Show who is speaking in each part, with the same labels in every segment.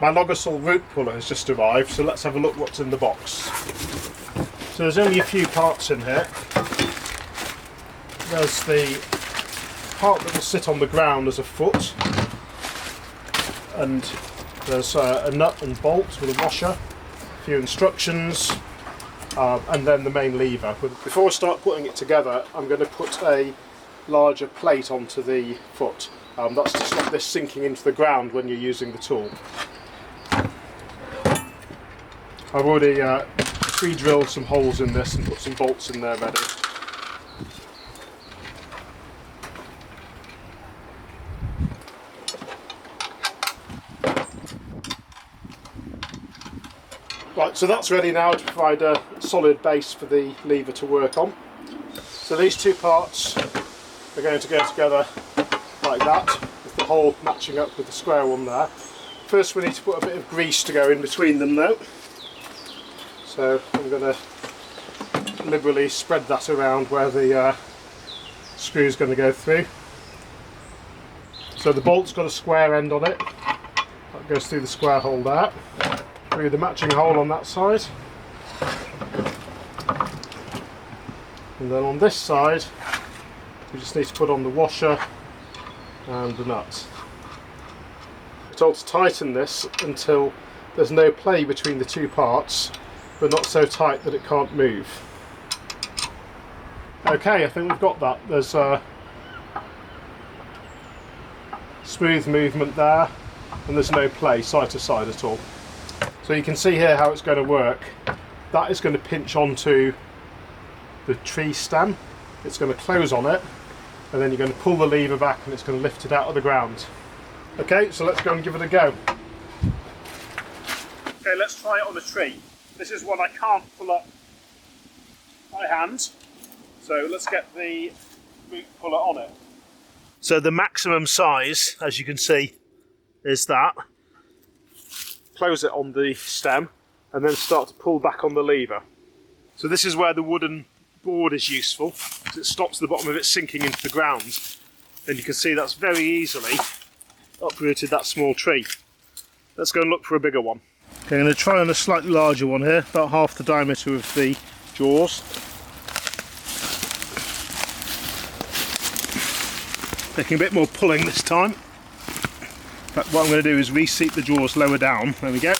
Speaker 1: My Logosol Root Puller has just arrived, so let's have a look what's in the box. So there's only a few parts in here. There's the part that will sit on the ground as a foot, and there's a nut and bolt with a washer, a few instructions, and then the main lever. Before I start putting it together, I'm going to put a larger plate onto the foot. That's to stop this sinking into the ground when you're using the tool. I've already pre-drilled some holes in this and put some bolts in there ready. Right, so that's ready now to provide a solid base for the lever to work on. So these two parts are going to go together like that, with the hole matching up with the square one there. First we need to put a bit of grease to go in between them though. So I'm going to liberally spread that around where the screw is going to go through. So the bolt's got a square end on it, that goes through the square hole there, through the matching hole on that side, and then on this side we just need to put on the washer and the nut. We're told to tighten this until there's no play between the two parts, but not so tight that it can't move. Okay, I think we've got that. There's a smooth movement there, and there's no play side to side at all. So you can see here how it's going to work. That is going to pinch onto the tree stem. It's going to close on it, and then you're going to pull the lever back and it's going to lift it out of the ground. Okay, so let's go and give it a go. Okay, let's try it on a tree. This is one I can't pull up by hand, so let's get the root puller on it. So the maximum size, as you can see, is that. Close it on the stem and then start to pull back on the lever. So this is where the wooden board is useful, because it stops the bottom of it sinking into the ground. And you can see that's very easily uprooted that small tree. Let's go and look for a bigger one. Okay, I'm going to try on a slightly larger one here, about half the diameter of the jaws. Taking a bit more pulling this time. In fact, what I'm going to do is reseat the jaws lower down. There we go.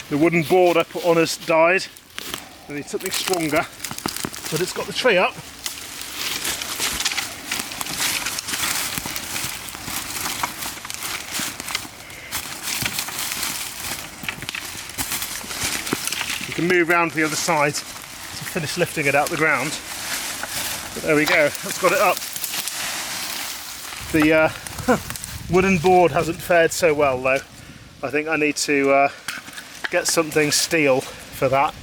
Speaker 1: The wooden board I put on has died. I need something stronger, but it's got the tree up. You can move around to the other side to finish lifting it out the ground. But there we go, that's got it up. The wooden board hasn't fared so well though. I think I need to get something steel for that.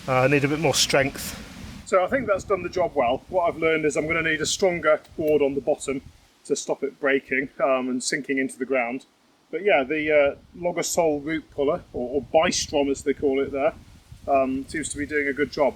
Speaker 1: I need a bit more strength. So I think that's done the job well. What I've learned is I'm going to need a stronger board on the bottom to stop it breaking and sinking into the ground. But yeah, the Logosol Root Puller, or Byström as they call it there, seems to be doing a good job.